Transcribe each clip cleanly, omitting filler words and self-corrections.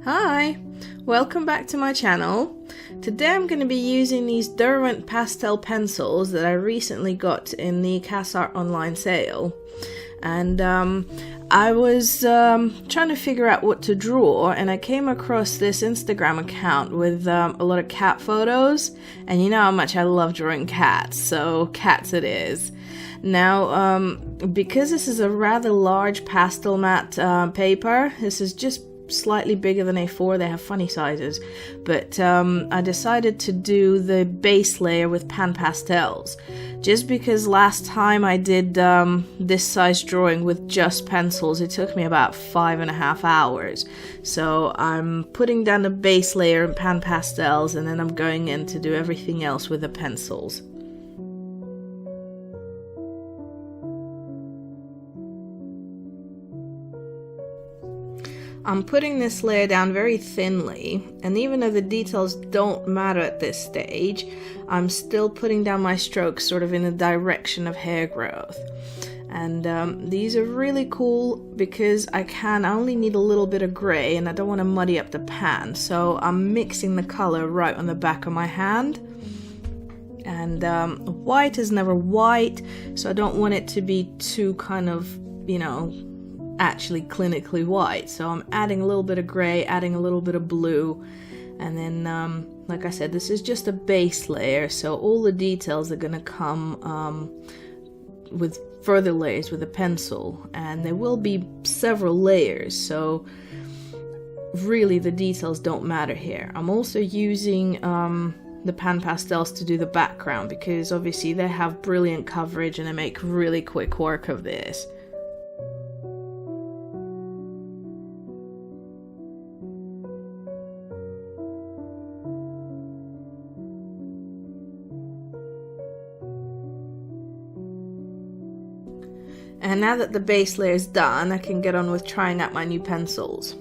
Hi, welcome back to my channel. Today I'm going to be using these Derwent pastel pencils that I recently got in the CastArt online sale. And I was trying to figure out what to draw, and I came across this Instagram account with a lot of cat photos, and you know how much I love drawing cats, so cats it is. Now, because this is a rather large pastel matte paper, this is just slightly bigger than A4, they have funny sizes, but I decided to do the base layer with pan pastels, just because last time I did this size drawing with just pencils, it took me about 5.5 hours. So I'm putting down the base layer in pan pastels, and then I'm going in to do everything else with the pencils. I'm putting this layer down very thinly, and even though the details don't matter at this stage, I'm still putting down my strokes sort of in the direction of hair growth. And these are really cool because I only need a little bit of grey and I don't want to muddy up the pan, so I'm mixing the colour right on the back of my hand. And white is never white, so I don't want it to be too kind of, actually clinically white, so I'm adding a little bit of gray, adding a little bit of blue, and then like I said, this is just a base layer, so all the details are going to come with further layers with a pencil, and there will be several layers, so really the details don't matter here. I'm also using the pan pastels to do the background because obviously they have brilliant coverage and they make really quick work of this. And now that the base layer is done, I can get on with trying out my new pencils.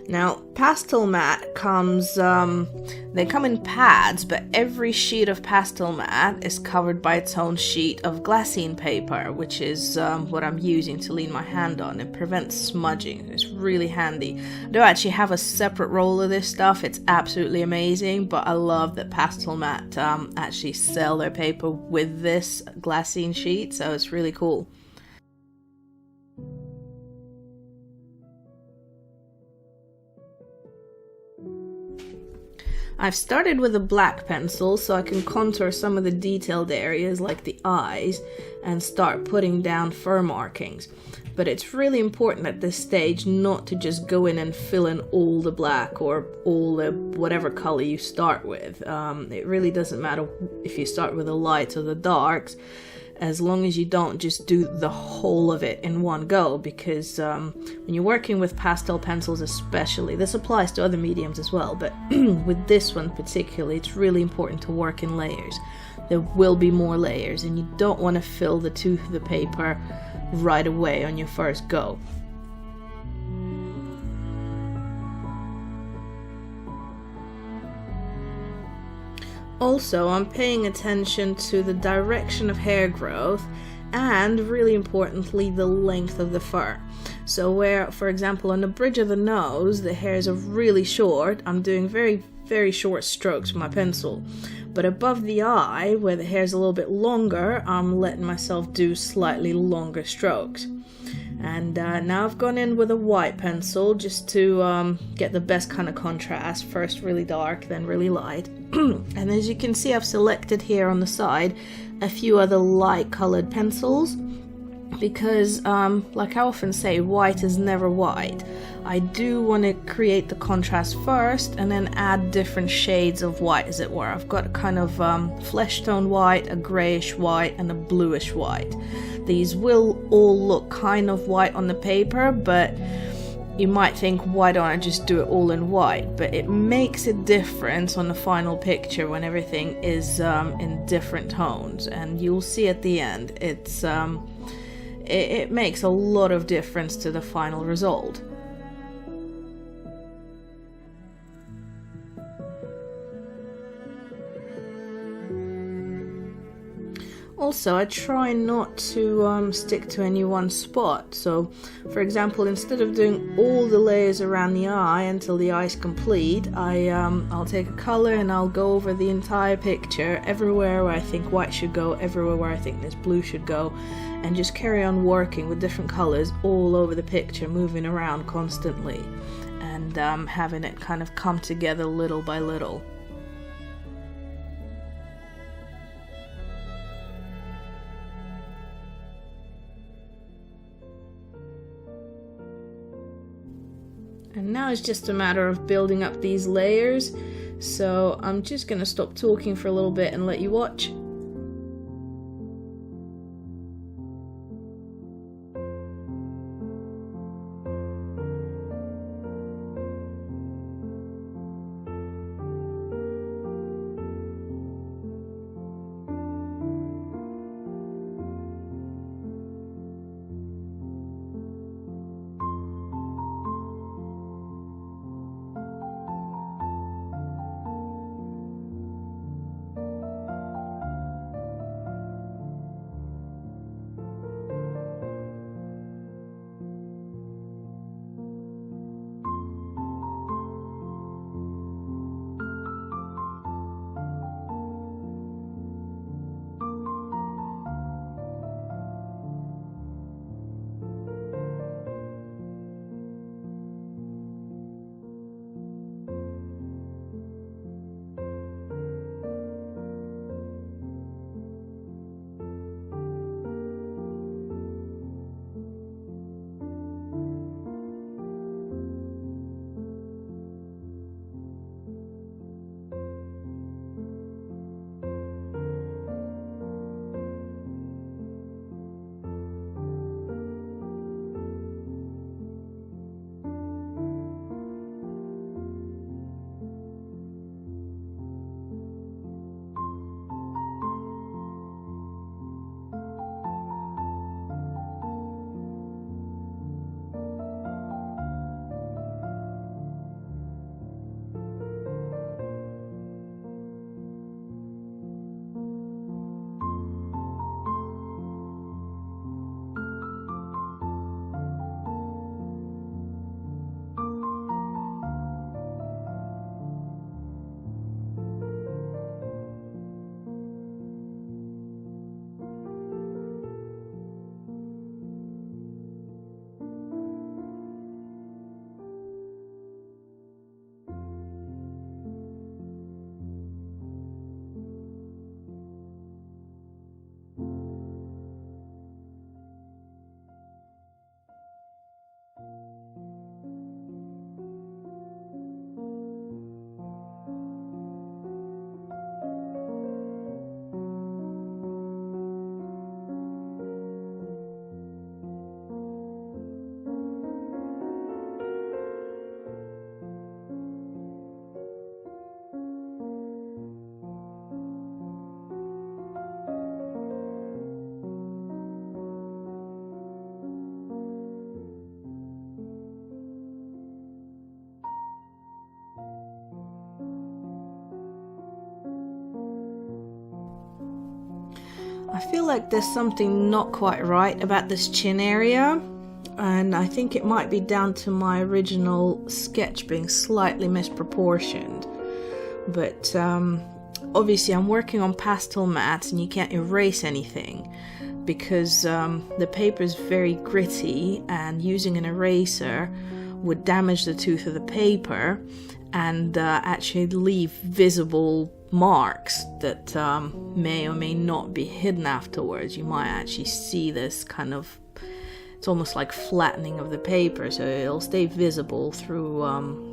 Now, Pastel Matte comes, they come in pads, but every sheet of Pastel Matte is covered by its own sheet of glassine paper, which is what I'm using to lean my hand on. It prevents smudging. It's really handy. I do actually have a separate roll of this stuff. It's absolutely amazing, but I love that Pastel Matte actually sell their paper with this glassine sheet, so it's really cool. I've started with a black pencil so I can contour some of the detailed areas like the eyes and start putting down fur markings. But it's really important at this stage not to just go in and fill in all the black or all the whatever color you start with. It really doesn't matter if you start with the lights or the darks, as long as you don't just do the whole of it in one go, because when you're working with pastel pencils especially, this applies to other mediums as well, but with this one particularly, it's really important to work in layers. There will be more layers, and you don't want to fill the tooth of the paper right away on your first go. Also, I'm paying attention to the direction of hair growth and, really importantly, the length of the fur. So where, for example, on the bridge of the nose, the hairs are really short, I'm doing very, very short strokes with my pencil. But above the eye, where the hair's a little bit longer, I'm letting myself do slightly longer strokes. And now I've gone in with a white pencil just to get the best kind of contrast. First really dark, then really light. And as you can see, I've selected here on the side a few other light colored pencils because, like I often say, white is never white. I do want to create the contrast first and then add different shades of white, as it were. I've got a kind of flesh tone white, a grayish white, and a bluish white. These will all look kind of white on the paper, but you might think, why don't I just do it all in white? But it makes a difference on the final picture when everything is in different tones, and you'll see at the end it makes a lot of difference to the final result. Also, I try not to stick to any one spot. So, for example, instead of doing all the layers around the eye until the eye is complete, I'll take a color and I'll go over the entire picture, everywhere where I think white should go, everywhere where I think this blue should go, and just carry on working with different colors all over the picture, moving around constantly, and having it kind of come together little by little. And now it's just a matter of building up these layers, so I'm just going to stop talking for a little bit and let you watch. I feel like there's something not quite right about this chin area, and I think it might be down to my original sketch being slightly misproportioned. But obviously I'm working on pastel mats and you can't erase anything because the paper is very gritty, and using an eraser would damage the tooth of the paper and actually leave visible marks that may or may not be hidden afterwards. You might actually see this kind of, it's almost like flattening of the paper, so it'll stay visible through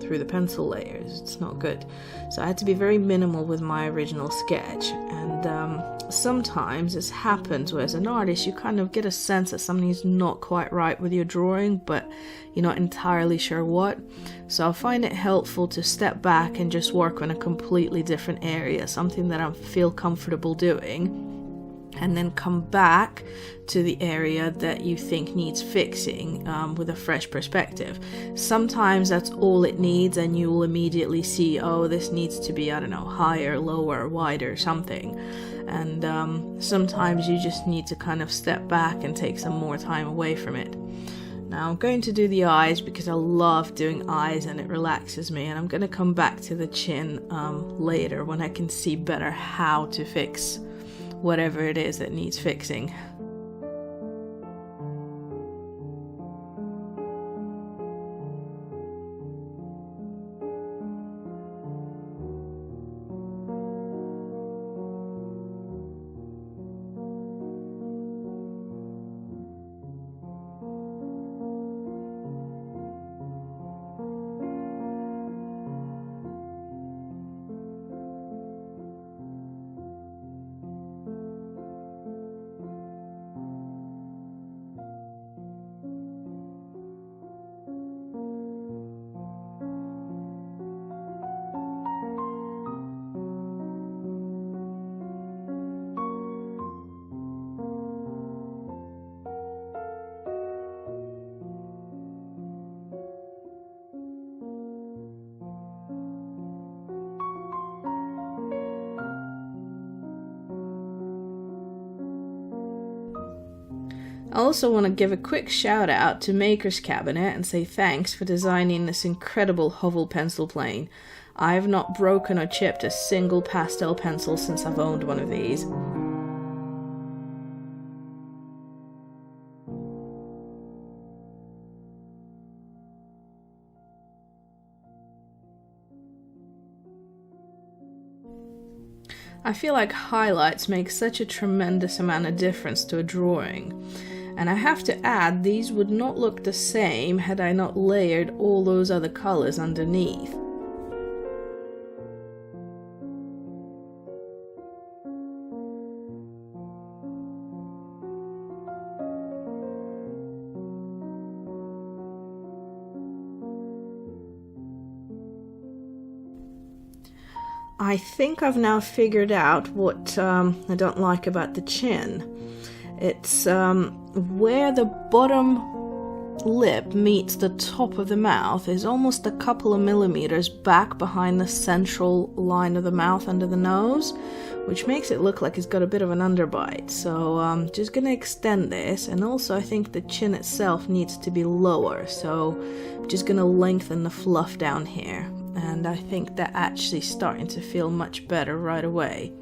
the pencil layers. It's not good. So I had to be very minimal with my original sketch, and sometimes this happens where as an artist you kind of get a sense that something's not quite right with your drawing, but you're not entirely sure what. So I find it helpful to step back and just work on a completely different area, something that I feel comfortable doing, and then come back to the area that you think needs fixing with a fresh perspective. Sometimes that's all it needs, and you will immediately see, oh, this needs to be, I don't know, higher, lower, wider, something. and sometimes you just need to kind of step back and take some more time away from it. Now I'm going to do the eyes because I love doing eyes and it relaxes me, and I'm going to come back to the chin later when I can see better how to fix whatever it is that needs fixing. I also want to give a quick shout out to Maker's Cabinet and say thanks for designing this incredible Hovel pencil plane. I have not broken or chipped a single pastel pencil since I've owned one of these. I feel like highlights make such a tremendous amount of difference to a drawing. And I have to add, these would not look the same had I not layered all those other colors underneath. I think I've now figured out what I don't like about the chin. It's where the bottom lip meets the top of the mouth is almost a couple of millimeters back behind the central line of the mouth under the nose, which makes it look like it's got a bit of an underbite. So I'm just going to extend this, and also I think the chin itself needs to be lower, so I'm just going to lengthen the fluff down here. And I think that's actually starting to feel much better right away.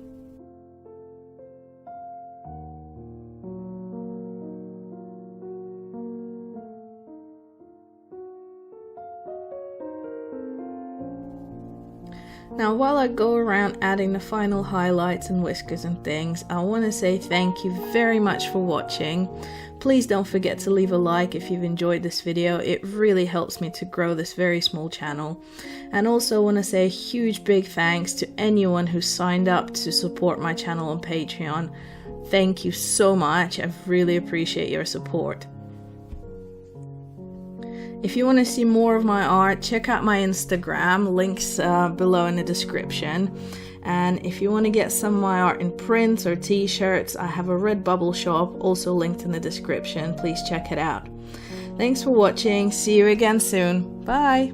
Now, while I go around adding the final highlights and whiskers and things, I want to say thank you very much for watching. Please don't forget to leave a like if you've enjoyed this video. It really helps me to grow this very small channel. And also want to say a huge big thanks to anyone who signed up to support my channel on Patreon. Thank you so much. I really appreciate your support. If you want to see more of my art, check out my Instagram, links below in the description. And if you want to get some of my art in prints or t-shirts, I have a Redbubble shop, also linked in the description. Please check it out. Thanks for watching. See you again soon. Bye!